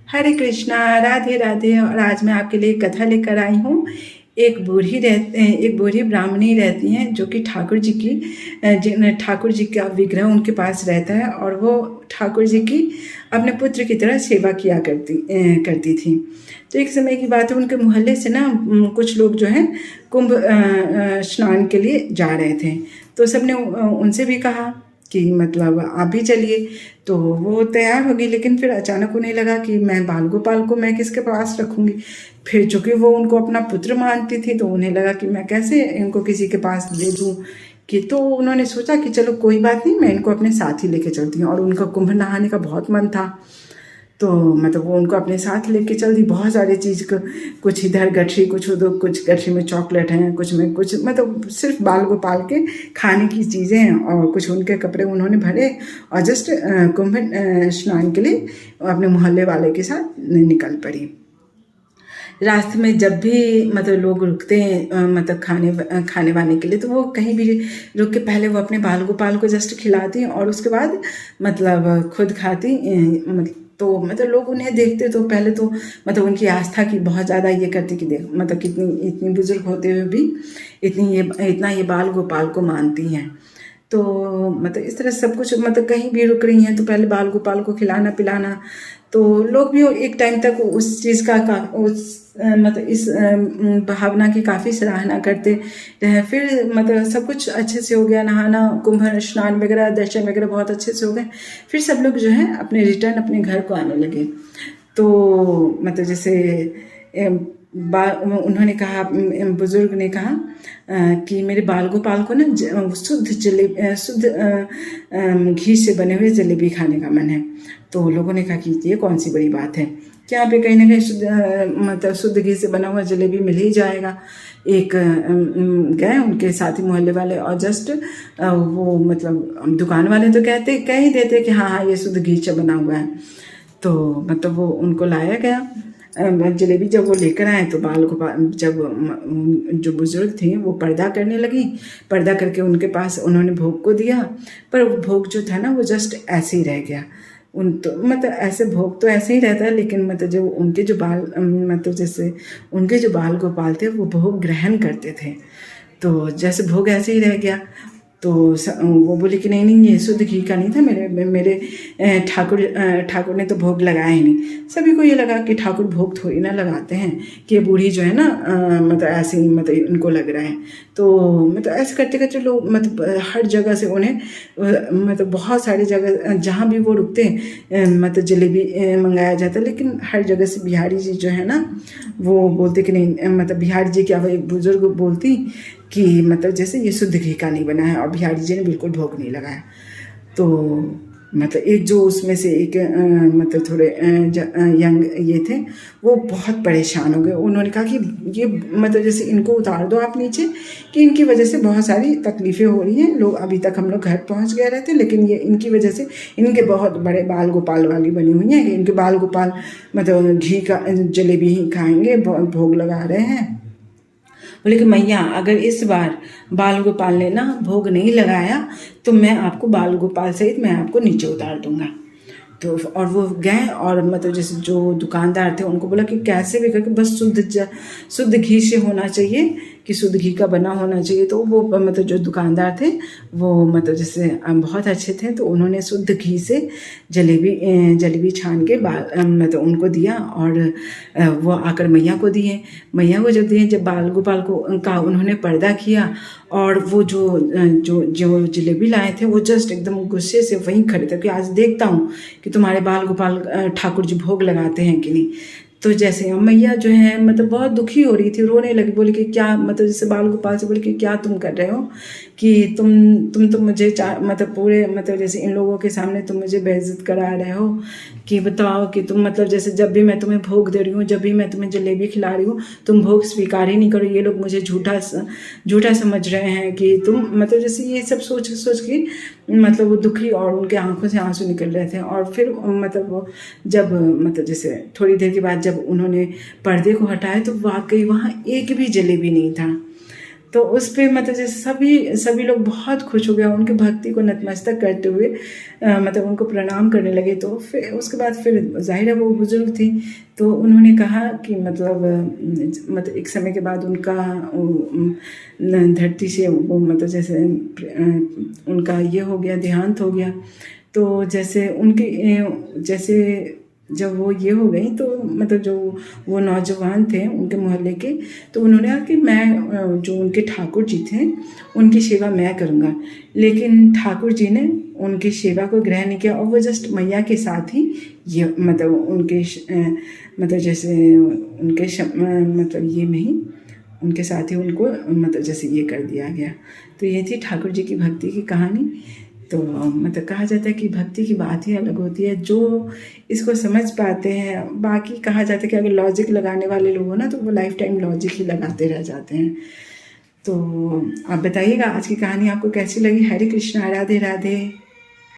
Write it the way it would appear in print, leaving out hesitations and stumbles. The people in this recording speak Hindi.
हरे कृष्णा, राधे राधे। और आज मैं आपके लिए एक कथा लेकर आई हूँ। एक बूढ़ी ब्राह्मणी रहती हैं जो कि ठाकुर जी का विग्रह उनके पास रहता है और वो ठाकुर जी की अपने पुत्र की तरह सेवा किया करती थी। तो एक समय की बात है, उनके मोहल्ले से ना कुछ लोग जो हैं कुंभ स्नान के लिए जा रहे थे। तो सबने उनसे भी कहा कि मतलब आप भी चलिए। तो वो तैयार हो गई, लेकिन फिर अचानक उन्हें लगा कि मैं बाल गोपाल को मैं किसके पास रखूँगी। फिर चूँकि वो उनको अपना पुत्र मानती थी तो उन्हें लगा कि मैं कैसे इनको किसी के पास दे दूँ। कि तो उन्होंने सोचा कि चलो कोई बात नहीं, मैं इनको अपने साथ ही लेके चलती हूँ। और उनका कुंभ नहाने का बहुत मन था, तो मतलब वो उनको अपने साथ लेके चल दी। बहुत सारी चीज़ को, कुछ इधर गठरी, कुछ उधर, कुछ गठरी में चॉकलेट हैं, कुछ में कुछ, मतलब सिर्फ बाल गोपाल के खाने की चीज़ें हैं। और कुछ उनके कपड़े उन्होंने भरे और जस्ट कुंभ स्नान के लिए अपने मोहल्ले वाले के साथ निकल पड़ी। रास्ते में जब भी मतलब लोग रुकते हैं मतलब खाने वाने के लिए, तो वो कहीं भी रुक के पहले वो अपने बाल गोपाल को जस्ट खिलाती और उसके बाद मतलब खुद खाती। तो मतलब लोग उन्हें देखते तो पहले तो मतलब उनकी आस्था की बहुत ज़्यादा ये करती कि देख मतलब इतनी बुजुर्ग होते हुए भी इतना ये बाल गोपाल को मानती हैं। तो मतलब इस तरह सब कुछ, मतलब कहीं भी रुक रही हैं तो पहले बाल गोपाल को खिलाना पिलाना। तो लोग भी एक टाइम तक उस चीज़ मतलब इस भावना की काफ़ी सराहना करते रहे। फिर मतलब सब कुछ अच्छे से हो गया, नहाना, कुंभ स्नान वगैरह, दर्शन वगैरह बहुत अच्छे से हो गए। फिर सब लोग जो है अपने घर को आने लगे। तो मतलब जैसे उन्होंने कहा, बुजुर्ग ने कहा कि मेरे बाल गोपाल को ना शुद्ध घी से बने हुए जलेबी खाने का मन है। तो लोगों ने कहा कि ये कौन सी बड़ी बात है, क्या पे कहीं ना कहीं मतलब शुद्ध घी से बना हुआ जलेबी मिल ही जाएगा। एक गए उनके साथी मोहल्ले वाले और जस्ट वो मतलब दुकान वाले तो कह ही देते कि हाँ हाँ ये शुद्ध घी से बना हुआ है। तो मतलब वो उनको लाया गया जलेबी। जब वो लेकर आए तो बाल गोपाल, जब जो बुजुर्ग थी वो पर्दा करने लगी, पर्दा करके उनके पास उन्होंने भोग को दिया। पर वो भोग जो था ना वो जस्ट ऐसे ही रह गया। तो मतलब ऐसे भोग तो ऐसे ही रहता है, लेकिन मतलब जो उनके जो बाल मतलब जैसे उनके जो बाल गोपाल थे वो भोग ग्रहण करते थे, तो जैसे भोग ऐसे ही रह गया। तो वो बोले कि नहीं नहीं ये शुद्ध घी का नहीं था, मेरे ठाकुर ने तो भोग लगाया ही नहीं। सभी को ये लगा कि ठाकुर भोग थोड़ी ना लगाते हैं, कि ये बूढ़ी जो है ना मतलब ऐसे ही मतलब इनको लग रहा है। तो मतलब ऐसे करते करते लोग मतलब हर जगह से उन्हें मतलब बहुत सारी जगह जहाँ भी वो रुकते मतलब जलेबी मंगाया जाता, लेकिन हर जगह से बिहारी जी जो है ना वो बोलते कि नहीं, मतलब बिहारी जी क्या, वही बुजुर्ग बोलती कि मतलब जैसे ये शुद्ध घी का नहीं बना है, और बिहारी जी ने बिल्कुल भोग नहीं लगाया। तो मतलब एक जो उसमें से एक मतलब थोड़े यंग ये थे, वो बहुत परेशान हो गए। उन्होंने कहा कि ये मतलब जैसे इनको उतार दो आप नीचे, कि इनकी वजह से बहुत सारी तकलीफ़ें हो रही हैं। लोग अभी तक हम लोग घर पहुंच गए रहते, लेकिन ये इनकी वजह से इनके बहुत बड़े बाल गोपाल वाली बनी हुई हैं कि इनके बाल गोपाल मतलब घी का जलेबी ही खाएंगे, भोग लगा रहे हैं। बोले कि मैया अगर इस बार बाल गोपाल ने ना भोग नहीं लगाया तो मैं आपको बाल गोपाल सहित मैं आपको नीचे उतार दूंगा। तो और वो गए और मतलब जैसे जो दुकानदार थे उनको बोला कि कैसे भी करके बस शुद्ध घी से होना चाहिए, कि शुद्ध घी का बना होना चाहिए। तो वो मतलब जो दुकानदार थे वो मतलब जैसे बहुत अच्छे थे, तो उन्होंने शुद्ध घी से जलेबी छान के मतलब उनको दिया और वो आकर मैया को दिए। मैया को जब दिए, जब बाल गोपाल का उन्होंने पर्दा किया और वो जो जलेबी लाए थे वो जस्ट एकदम गुस्से से वहीं खड़े थे कि आज देखता हूँ कि तुम्हारे बाल गोपाल ठाकुर जी भोग लगाते हैं कि नहीं। तो जैसे मैया जो है मतलब बहुत दुखी हो रही थी, रोने लगी, बोली कि क्या मतलब जैसे बाल गोपाल से बोली कि क्या तुम कर रहे हो, कि तुम तो मुझे मतलब पूरे मतलब जैसे इन लोगों के सामने तुम मुझे बेइज्जत करा रहे हो। कि बताओ कि तुम मतलब जैसे जब भी मैं तुम्हें भोग दे रही हूँ, जब भी मैं तुम्हें जलेबी खिला रही हूँ, तुम भोग स्वीकार ही नहीं करो। ये लोग मुझे झूठा समझ रहे हैं कि तुम मतलब जैसे ये सब सोच के मतलब वो दुखी और उनके आंखों से आंसू निकल रहे थे। और फिर मतलब वो जब मतलब जैसे थोड़ी देर के बाद जब उन्होंने पर्दे को हटाया तो वाकई वहाँ एक भी जलेबी नहीं था। तो उस पे मतलब जैसे सभी सभी लोग बहुत खुश हो गए, उनकी भक्ति को नतमस्तक करते हुए मतलब उनको प्रणाम करने लगे। तो फिर उसके बाद फिर ज़ाहिर है वो बुज़ुर्ग थी, तो उन्होंने कहा कि मतलब एक समय के बाद उनका धरती से वो मतलब जैसे उनका ये हो गया, देहांत हो गया। तो जैसे उनके जैसे जब वो ये हो गई तो मतलब जो वो नौजवान थे उनके मोहल्ले के, तो उन्होंने कहा कि मैं जो उनके ठाकुर जी थे उनकी सेवा मैं करूँगा। लेकिन ठाकुर जी ने उनकी सेवा को ग्रहण नहीं किया और वो जस्ट मैया के साथ ही ये मतलब उनके मतलब जैसे उनके मतलब ये में ही उनके साथ ही उनको मतलब जैसे ये कर दिया गया। तो ये थी ठाकुर जी की भक्ति की कहानी। तो मतलब कहा जाता है कि भक्ति की बात ही अलग होती है, जो इसको समझ पाते हैं। बाकी कहा जाता है कि अगर लॉजिक लगाने वाले लोग हो ना तो वो लाइफ टाइम लॉजिक ही लगाते रह जाते हैं। तो आप बताइएगा आज की कहानी आपको कैसी लगी। हरे कृष्णा, राधे राधे।